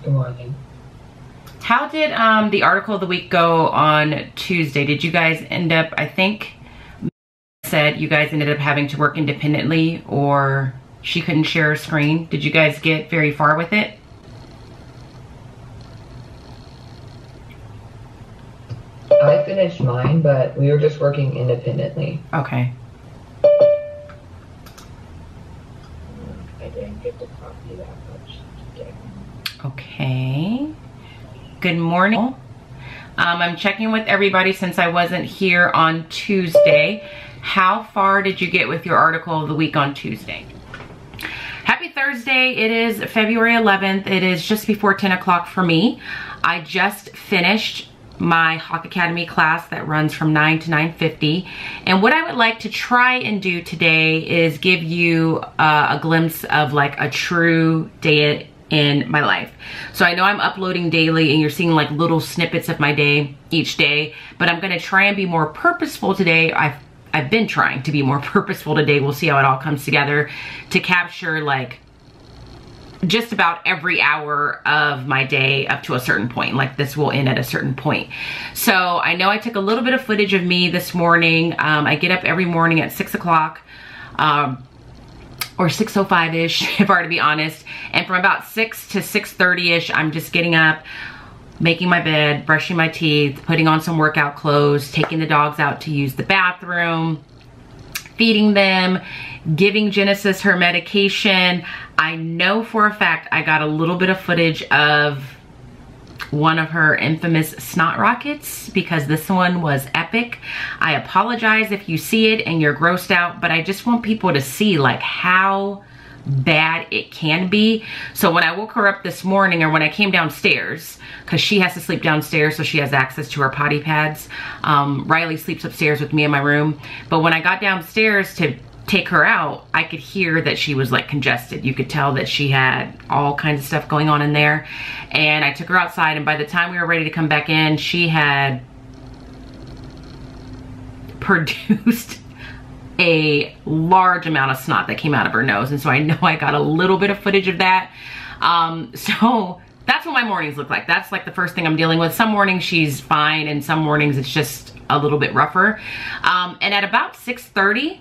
Good morning. How did the article of the week go on Tuesday? Did you guys end up, I think, said you guys ended up having to work independently or she couldn't share her screen. Did you guys get very far with it? I finished mine, but we were just working independently. Okay. I didn't get to copy that much today. Okay. Good morning. I'm checking with everybody since I wasn't here on Tuesday. How far did you get with your article of the week on Tuesday? Happy Thursday. It is February 11th. It is just before 10 o'clock for me. I just finished my Hawk Academy class that runs from 9 to 9:50. And what I would like to try and do today is give you a glimpse of like a true day in my life. So I know I'm uploading daily and you're seeing like little snippets of my day each day, but I'm gonna try and be more purposeful today. I've been trying to be more purposeful today. We'll see how it all comes together to capture like just about every hour of my day up to a certain point. Like this will end at a certain point. So I know I took a little bit of footage of me this morning. I get up every morning at 6 o'clock. Or 6:05-ish, if I were to be honest. And from about 6 to 6:30-ish, I'm just getting up, making my bed, brushing my teeth, putting on some workout clothes, taking the dogs out to use the bathroom, feeding them, giving Genesis her medication. I know for a fact I got a little bit of footage of one of her infamous snot rockets because this one was epic. I apologize if you see it and you're grossed out, but I just want people to see like how bad it can be. So when I woke her up this morning, or when I came downstairs, because she has to sleep downstairs so she has access to her potty pads. Riley sleeps upstairs with me in my room. But when I got downstairs to take her out, I could hear that she was like congested. You could tell that she had all kinds of stuff going on in there. And I took her outside, and by the time we were ready to come back in, she had produced a large amount of snot that came out of her nose. And so I know I got a little bit of footage of that. So that's what my mornings look like. That's like the first thing I'm dealing with. Some mornings she's fine, and some mornings it's just a little bit rougher. And at about 6:30,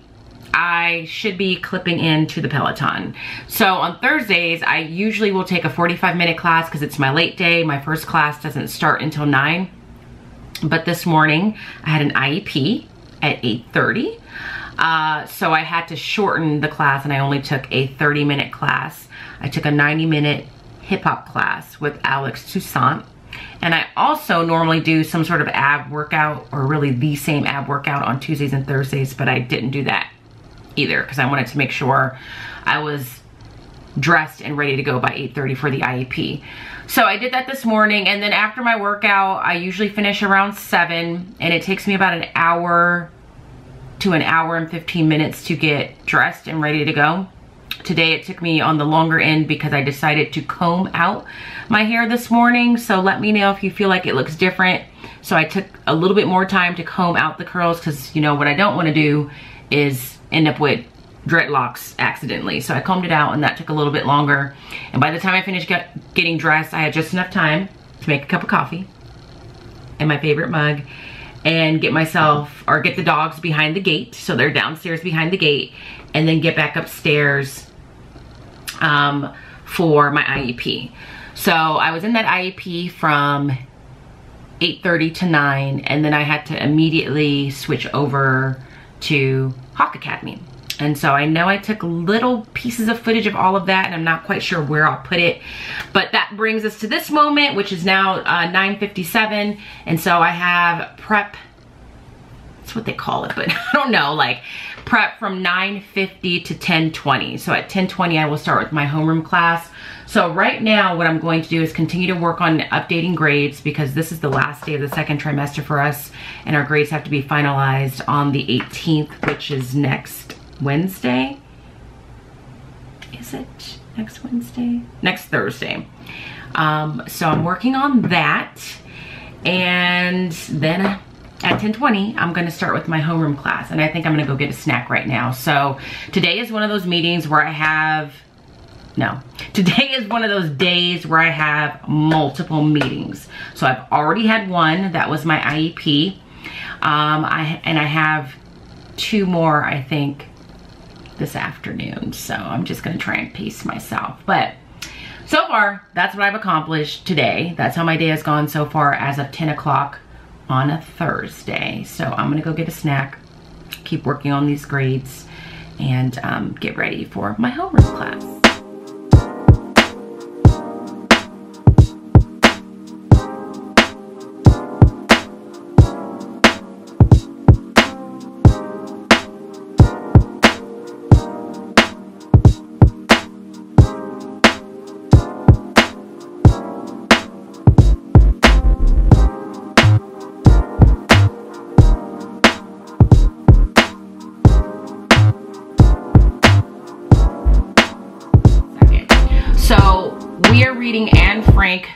I should be clipping into the Peloton. So on Thursdays, I usually will take a 45-minute class because it's my late day. My first class doesn't start until 9. But this morning, I had an IEP at 8:30. So I had to shorten the class, and I only took a 30-minute class. I took a 90-minute hip-hop class with Alex Toussaint. And I also normally do some sort of ab workout, or really the same ab workout on Tuesdays and Thursdays, but I didn't do that either because I wanted to make sure I was dressed and ready to go by 8:30 for the IEP. So I did that this morning, and then after my workout, I usually finish around 7, and it takes me about an hour to an hour and 15 minutes to get dressed and ready to go. Today it took me on the longer end because I decided to comb out my hair this morning. So let me know if you feel like it looks different. So I took a little bit more time to comb out the curls because, you know, what I don't want to do is end up with dreadlocks accidentally. So I combed it out, and that took a little bit longer. And by the time I finished getting dressed, I had just enough time to make a cup of coffee and my favorite mug and get myself, or get the dogs behind the gate. So they're downstairs behind the gate, and then get back upstairs for my IEP. So I was in that IEP from 8:30 to 9, and then I had to immediately switch over to Hawk Academy. And so I know I took little pieces of footage of all of that, and I'm not quite sure where I'll put it. But that brings us to this moment, which is now 9:57. And so I have prep, that's what they call it, but I don't know, like prep from 9:50 to 10:20. So at 10:20, I will start with my homeroom class. So right now, what I'm going to do is continue to work on updating grades because this is the last day of the second trimester for us, and our grades have to be finalized on the 18th, which is next Wednesday. Is it next Wednesday? Next Thursday. So I'm working on that, and then at 10:20, I'm gonna start with my homeroom class, and I think I'm gonna go get a snack right now. So today is one of those meetings where I have, no, Today is one of those days where I have multiple meetings. So I've already had one, that was my IEP. And I have 2 more, I think, this afternoon. So I'm just gonna try and pace myself. But so far, that's what I've accomplished today. That's how my day has gone so far as of 10 o'clock on a Thursday. So I'm gonna go get a snack, keep working on these grades, and get ready for my homeroom class. We are reading Anne Frank,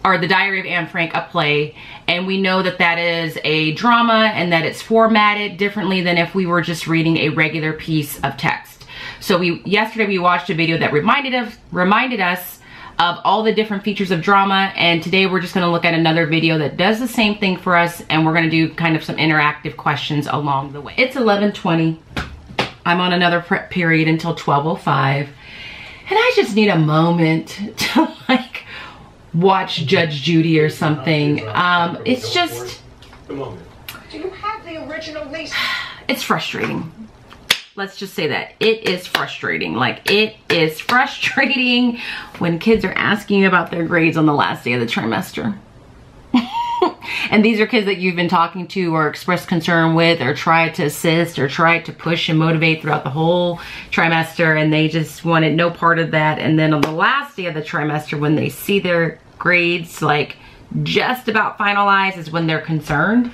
or The Diary of Anne Frank, a play, and we know that that is a drama and that it's formatted differently than if we were just reading a regular piece of text. So yesterday we watched a video that reminded us of all the different features of drama, and today we're just going to look at another video that does the same thing for us, and we're going to do kind of some interactive questions along the way. It's 11:20. I'm on another prep period until 12:05. And I just need a moment to like watch Judge Judy or something. It's just, do you have the original lease? It's frustrating. Let's just say that. It is frustrating. Like, it is frustrating when kids are asking about their grades on the last day of the trimester. And these are kids that you've been talking to or expressed concern with or tried to assist or tried to push and motivate throughout the whole trimester, and they just wanted no part of that. And then on the last day of the trimester, when they see their grades like just about finalized, is when they're concerned.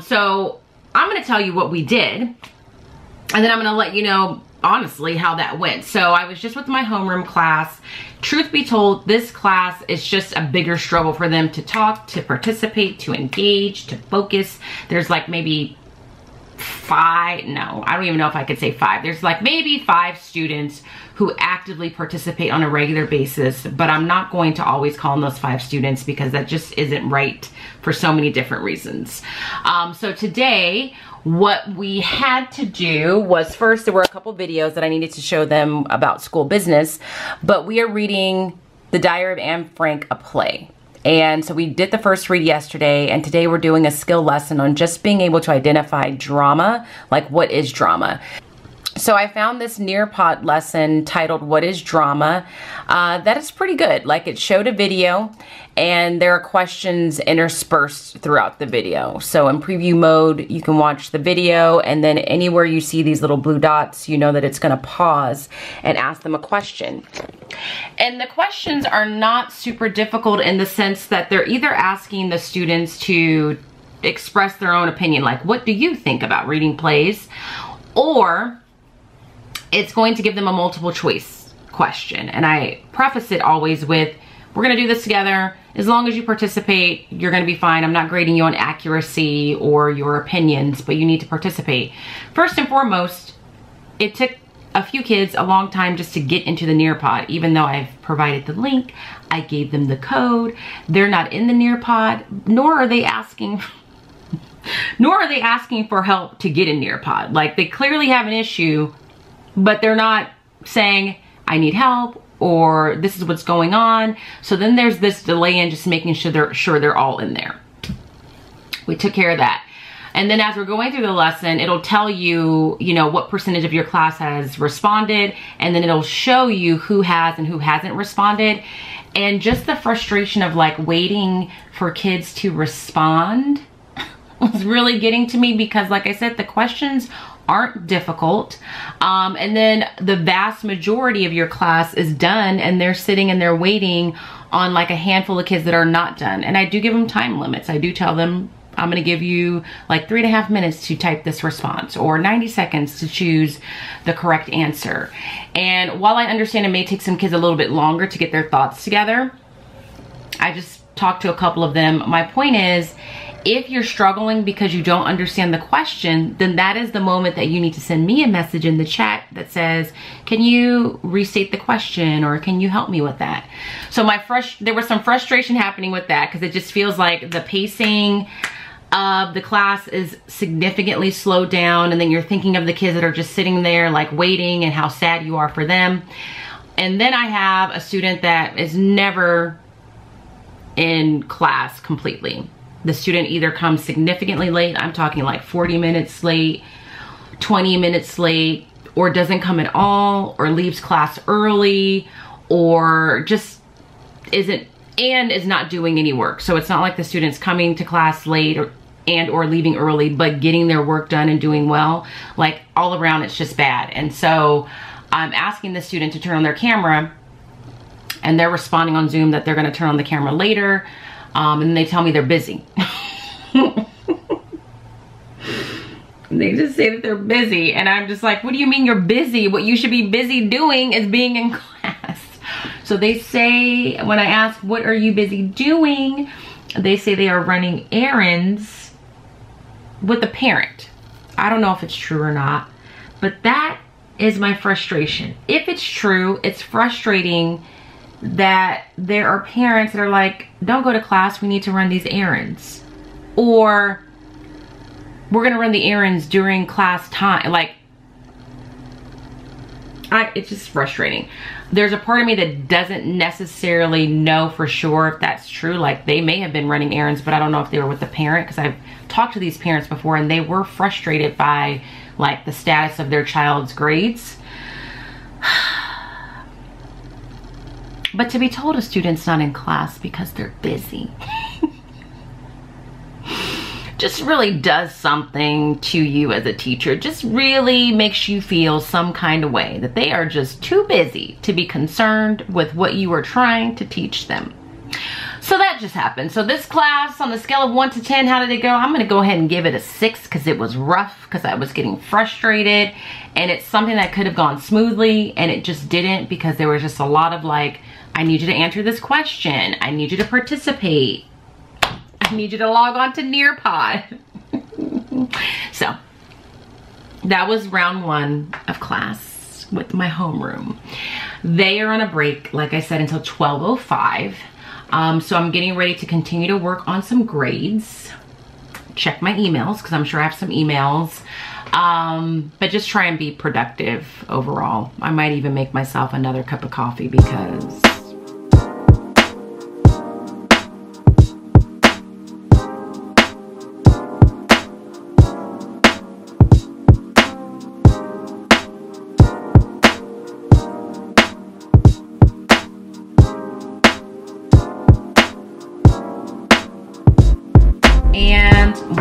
So I'm going to tell you what we did, and then I'm going to let you know honestly how that went. So I was just with my homeroom class. Truth be told, this class is just a bigger struggle for them to talk, to participate, to engage, to focus. There's like maybe 5, no, I don't even know if I could say 5. There's like maybe 5 students who actively participate on a regular basis, but I'm not going to always call them those 5 students because that just isn't right for so many different reasons. So today, what we had to do was, first, there were a couple videos that I needed to show them about school business, but we are reading The Diary of Anne Frank, a play. And so we did the first read yesterday, and today we're doing a skill lesson on just being able to identify drama, like what is drama. So I found this Nearpod lesson titled What is Drama? That is pretty good. Like, it showed a video and there are questions interspersed throughout the video. So in preview mode, you can watch the video, and then anywhere you see these little blue dots, you know that it's gonna pause and ask them a question. And the questions are not super difficult in the sense that they're either asking the students to express their own opinion, like, what do you think about reading plays? Or it's going to give them a multiple choice question. And I preface it always with, we're gonna do this together. As long as you participate, you're gonna be fine. I'm not grading you on accuracy or your opinions, but you need to participate. First and foremost, it took a few kids a long time just to get into the Nearpod. Even though I've provided the link, I gave them the code. They're not in the Nearpod, nor are they asking for help to get in Nearpod. Like, they clearly have an issue, but they're not saying, I need help, or this is what's going on. So then there's this delay in just making sure they're all in there. We took care of that. And then as we're going through the lesson, it'll tell you, you know, what percentage of your class has responded, and then it'll show you who has and who hasn't responded. And just the frustration of like waiting for kids to respond was really getting to me, because like I said, the questions aren't difficult, and then the vast majority of your class is done, and they're sitting and they're waiting on like a handful of kids that are not done. And I do give them time limits. I do tell them, I'm gonna give you like 3.5 minutes to type this response, or 90 seconds to choose the correct answer. And while I understand it may take some kids a little bit longer to get their thoughts together, I just talked to a couple of them. My point is, If you're struggling because you don't understand the question, then that is the moment that you need to send me a message in the chat that says, can you restate the question, or can you help me with that? So there was some frustration happening with that, because it just feels like the pacing of the class is significantly slowed down, and then you're thinking of the kids that are just sitting there like waiting and how sad you are for them. And then I have a student that is never in class completely. The student either comes significantly late, I'm talking like 40 minutes late, 20 minutes late, or doesn't come at all, or leaves class early, or just isn't, and is not doing any work. So it's not like the student's coming to class late or leaving early, but getting their work done and doing well. Like all around, it's just bad. And so I'm asking the student to turn on their camera, and they're responding on Zoom that they're gonna turn on the camera later. And they tell me they're busy. They just say that they're busy. And I'm just like, what do you mean you're busy? What you should be busy doing is being in class. So they say, when I ask, what are you busy doing? They say they are running errands with a parent. I don't know if it's true or not, but that is my frustration. If it's true, it's frustrating that there are parents that are like, don't go to class, we need to run these errands. Or we're gonna run the errands during class time. Like, it's just frustrating. There's a part of me that doesn't necessarily know for sure if that's true. Like, they may have been running errands, but I don't know if they were with the parent, because I've talked to these parents before and they were frustrated by like the status of their child's grades. But to be told a student's not in class because they're busy just really does something to you as a teacher. Just really makes you feel some kind of way that they are just too busy to be concerned with what you are trying to teach them. So that just happened. So this class, on the scale of 1 to 10, how did it go? I'm gonna go ahead and give it a 6, because it was rough, because I was getting frustrated, and it's something that could have gone smoothly, and it just didn't, because there was just a lot of like, I need you to answer this question. I need you to participate. I need you to log on to Nearpod. So that was round 1 of class with my homeroom. They are on a break, like I said, until 12:05. So I'm getting ready to continue to work on some grades. Check my emails, because I'm sure I have some emails. But just try and be productive overall. I might even make myself another cup of coffee, because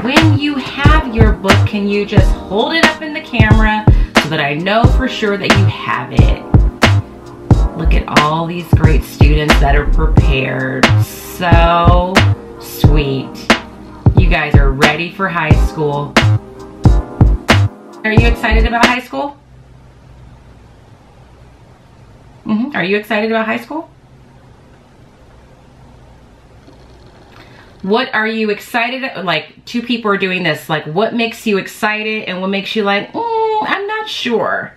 when you have your book, can you just hold it up in the camera so that I know for sure that you have it? Look at all these great students that are prepared. So sweet. You guys are ready for high school. Are you excited about high school? Are you excited about high school? What are you excited? Like, 2 people are doing this. Like, what makes you excited and what makes you like, I'm not sure?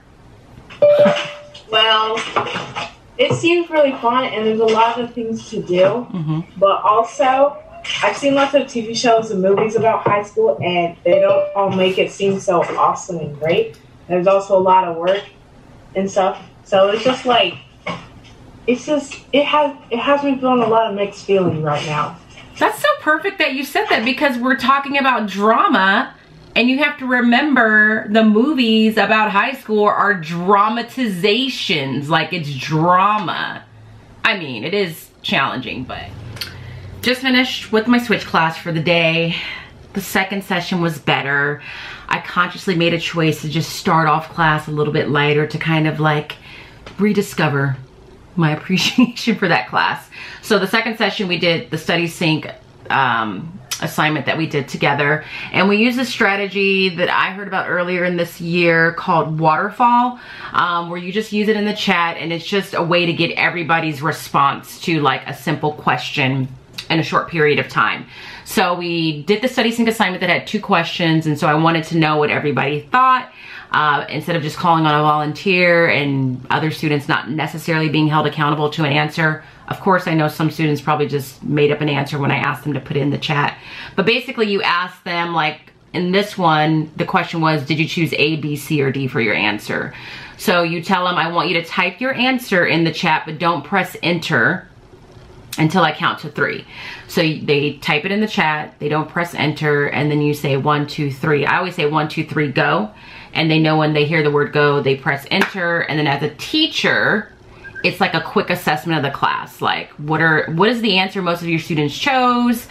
Well, it seems really fun, and there's a lot of things to do. But also, I've seen lots of TV shows and movies about high school, and they don't all make it seem so awesome and great. There's also a lot of work and stuff. So it's just like, it has me feeling a lot of mixed feelings right now. That's so perfect that you said that, because we're talking about drama, and you have to remember the movies about high school are dramatizations. Like, it's drama. I mean, it is challenging, but just finished with my switch class for the day. The second session was better. I consciously made a choice to just start off class a little bit lighter to kind of like rediscover my appreciation for that class. So the second session, we did the study sync assignment that we did together, and we used a strategy that I heard about earlier in this year called waterfall, where you just use it in the chat, and it's just a way to get everybody's response to like a simple question in a short period of time. So we did the study sync assignment that had 2 questions, and so I wanted to know what everybody thought, instead of just calling on a volunteer and other students not necessarily being held accountable to an answer. Of course, I know some students probably just made up an answer when I asked them to put it in the chat. But basically you ask them, like in this one, the question was, did you choose A, B, C, or D for your answer? So you tell them, I want you to type your answer in the chat, but don't press enter until I count to 3. So they type it in the chat, they don't press enter, and then you say 1, 2, 3. I always say 1, 2, 3, go. And they know when they hear the word go, they press enter. And then as a teacher, it's like a quick assessment of the class. Like, what is the answer most of your students chose?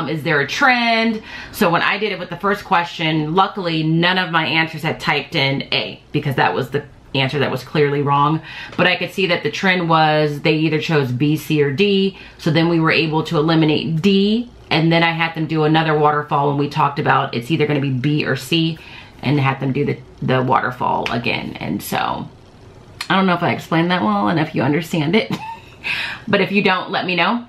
Is there a trend? So when I did it with the first question, luckily none of my answers had typed in A, because that was the answer that was clearly wrong. But I could see that the trend was they either chose B, C, or D. So then we were able to eliminate D, and then I had them do another waterfall, and we talked about it's either going to be B or C, and had them do the waterfall again. And so I don't know if I explained that well and if you understand it, but if you don't, let me know.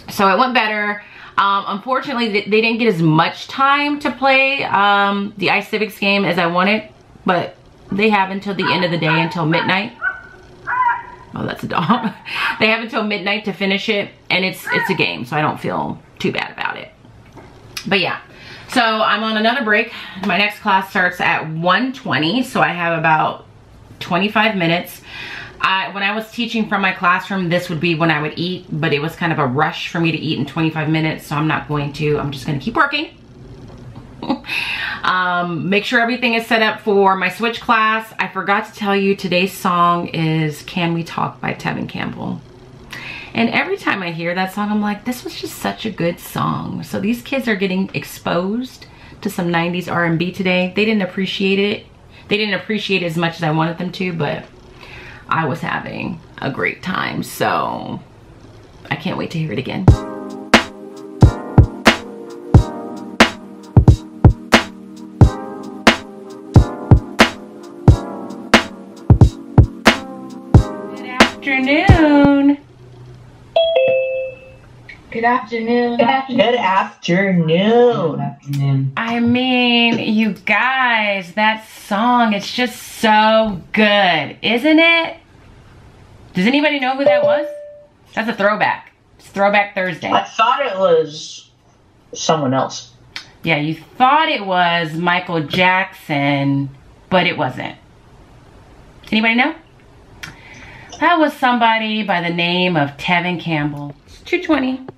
So it went better. Unfortunately, they didn't get as much time to play the iCivics game as I wanted, but they have until the end of the day, until midnight. Oh, that's a dog. They have until midnight to finish it, and it's a game, so I don't feel too bad about it. But yeah, so I'm on another break. My next class starts at 1:20, so I have about 25 minutes. When I was teaching from my classroom, this would be when I would eat, but it was kind of a rush for me to eat in 25 minutes, so I'm not going to. I'm just going to keep working. Make sure everything is set up for my switch class. I forgot to tell you, today's song is Can We Talk by Tevin Campbell. And every time I hear that song, I'm like, this was just such a good song. So these kids are getting exposed to some 90s R&B today. They didn't appreciate it. They didn't appreciate it as much as I wanted them to, but I was having a great time. So I can't wait to hear it again. Afternoon. Good afternoon. Good afternoon. I mean, you guys, that song, it's just so good, isn't it? Does anybody know who that was? That's a throwback. It's Throwback Thursday. I thought it was someone else. Yeah, you thought it was Michael Jackson, but it wasn't. Anybody know? That was somebody by the name of Tevin Campbell. It's 2:20.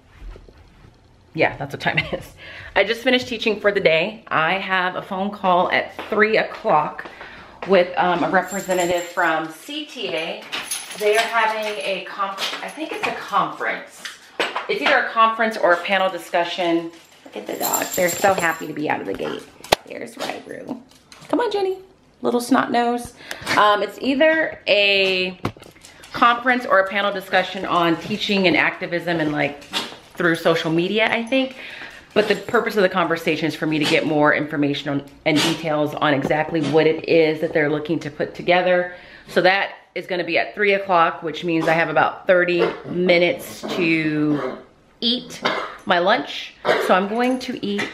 Yeah, that's what time it is. I just finished teaching for the day. I have a phone call at 3 o'clock with a representative from CTA. They are having a I think it's a conference. It's either a conference or a panel discussion. Look at the dog. They're so happy to be out of the gate. There's Rybrew. Come on, Jenny. Little snot nose. It's either a conference or a panel discussion on teaching and activism and like through social media, I think. But the purpose of the conversation is for me to get more information on, and details on exactly what it is that they're looking to put together. So that is gonna be at 3 o'clock, which means I have about 30 minutes to eat my lunch. So I'm going to eat,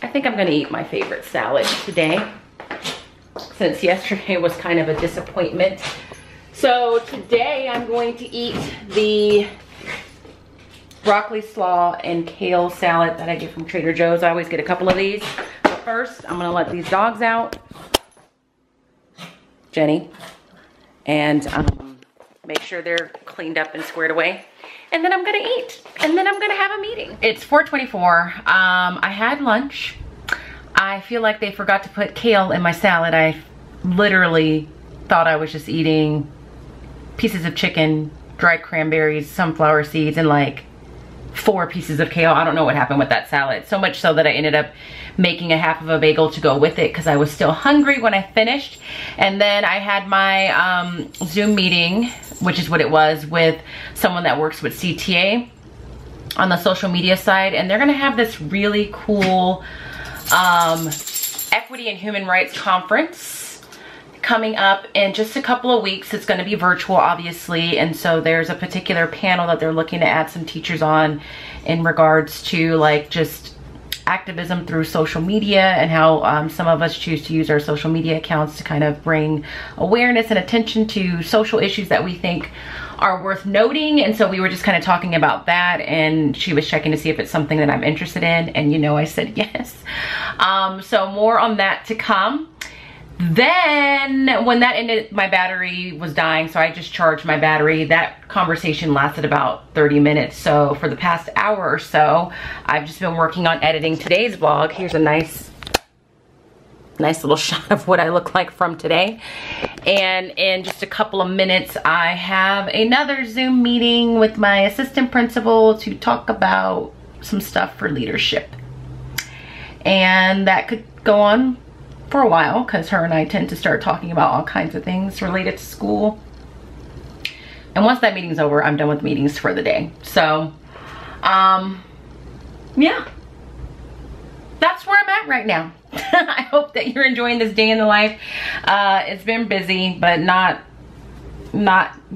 I think I'm gonna eat my favorite salad today, since yesterday was kind of a disappointment. So today I'm going to eat the broccoli slaw and kale salad that I get from Trader Joe's. I always get a couple of these. But first, I'm gonna let these dogs out. Jenny. And make sure they're cleaned up and squared away. And then I'm gonna eat. And then I'm gonna have a meeting. It's 4:24. I had lunch. I feel like they forgot to put kale in my salad. I literally thought I was just eating pieces of chicken, dried cranberries, sunflower seeds, and like 4 pieces of kale. I don't know what happened with that salad. So much so that I ended up making a half of a bagel to go with it because I was still hungry when I finished. And then I had my Zoom meeting, which is what it was, with someone that works with CTA on the social media side. And they're gonna have this really cool equity and human rights conference coming up in just a couple of weeks. It's going to be virtual, obviously, and so there's a particular panel that they're looking to add some teachers on in regards to like just activism through social media and how some of us choose to use our social media accounts to kind of bring awareness and attention to social issues that we think are worth noting. And so we were just kind of talking about that, and she was checking to see if it's something that I'm interested in, and you know, I said yes. So more on that to come. Then when that ended, my battery was dying, so I just charged my battery. That conversation lasted about 30 minutes. So for the past hour or so, I've just been working on editing today's vlog. Here's a nice little shot of what I look like from today. And in just a couple of minutes, I have another Zoom meeting with my assistant principal to talk about some stuff for leadership. And that could go on for a while because her and I tend to start talking about all kinds of things related to school. And once that meeting's over, I'm done with meetings for the day. So, yeah, that's where I'm at right now. I hope that you're enjoying this day in the life. It's been busy, but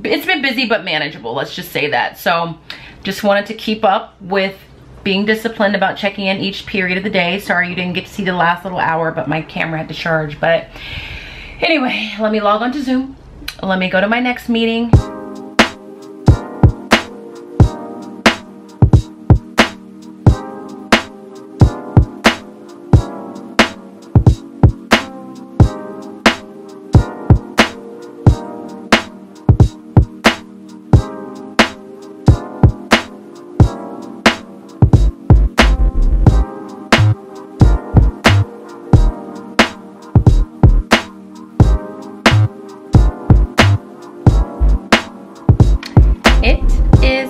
it's been busy, but manageable. Let's just say that. So just wanted to keep up with being disciplined about checking in each period of the day. Sorry you didn't get to see the last little hour, but my camera had to charge. But anyway, let me log on to Zoom. Let me go to my next meeting.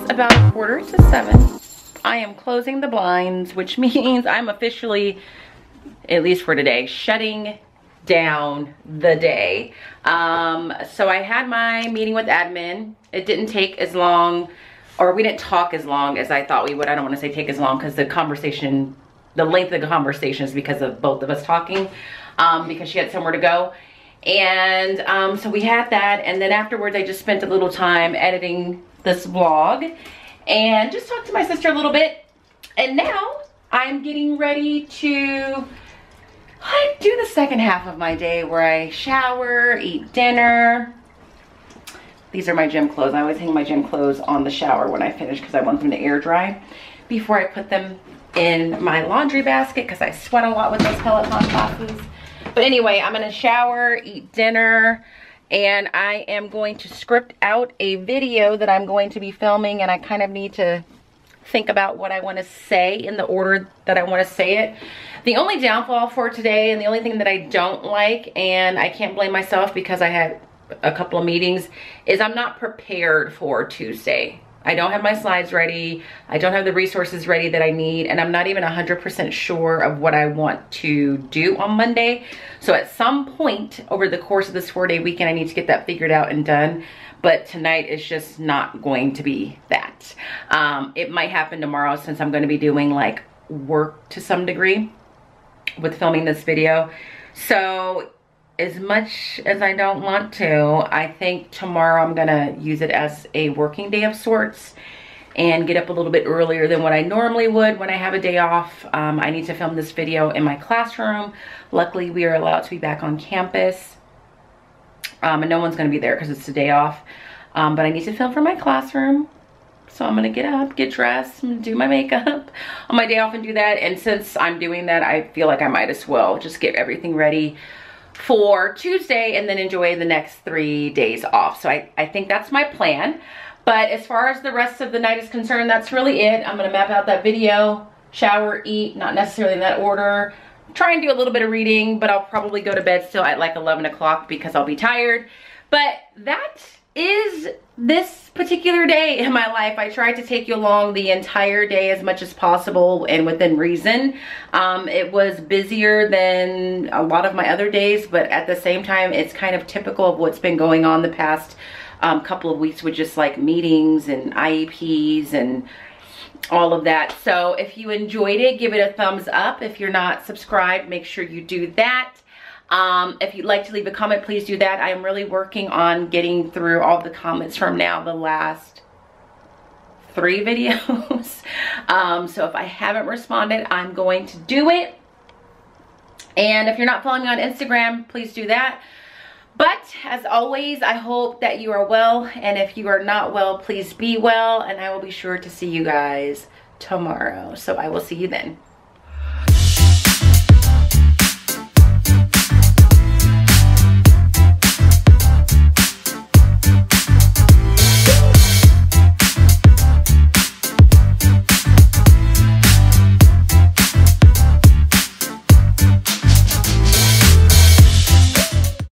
About 6:45. I am closing the blinds, which means I'm officially, at least for today, shutting down the day. So I had my meeting with admin. It didn't take as long, or we didn't talk as long as I thought we would. I don't want to say take as long because the length of the conversation is because of both of us talking, because she had somewhere to go. And so we had that, and then afterwards I just spent a little time editing this vlog and just talked to my sister a little bit. And now I'm getting ready to do the second half of my day where I shower, eat dinner. These are my gym clothes. I always hang my gym clothes on the shower when I finish because I want them to air dry before I put them in my laundry basket because I sweat a lot with those Peloton classes. But anyway, I'm gonna shower, eat dinner, and I am going to script out a video that I'm going to be filming, and I kind of need to think about what I want to say in the order that I want to say it. The only downfall for today, and the only thing that I don't like, and I can't blame myself because I had a couple of meetings, is I'm not prepared for Tuesday. I don't have my slides ready. I don't have the resources ready that I need, and I'm not even 100% sure of what I want to do on Monday. So at some point over the course of this 4-day weekend, I need to get that figured out and done. But tonight is just not going to be that. It might happen tomorrow since I'm going to be doing like work to some degree with filming this video. So as much as I don't want to, I think tomorrow I'm gonna use it as a working day of sorts and get up a little bit earlier than what I normally would when I have a day off. I need to film this video in my classroom. Luckily, we are allowed to be back on campus. And no one's gonna be there because it's a day off. But I need to film for my classroom. So I'm gonna get up, get dressed, and do my makeup on my day off and do that. And since I'm doing that, I feel like I might as well just get everything ready for Tuesday and then enjoy the next 3 days off. So I think that's my plan. But as far as the rest of the night is concerned, that's really it. I'm gonna map out that video, shower, eat, not necessarily in that order. Try and do a little bit of reading, but I'll probably go to bed still at like 11 o'clock because I'll be tired. But that is this particular day in my life. I tried to take you along the entire day as much as possible and within reason. It was busier than a lot of my other days, but at the same time, it's kind of typical of what's been going on the past couple of weeks with just like meetings and IEPs and all of that. So if you enjoyed it, give it a thumbs up. If you're not subscribed, make sure you do that. If you'd like to leave a comment, please do that. I am really working on getting through all the comments from now the last 3 videos. So if I haven't responded, I'm going to do it. And if you're not following me on Instagram, please do that. But as always, I hope that you are well. And if you are not well, please be well. And I will be sure to see you guys tomorrow. So I will see you then.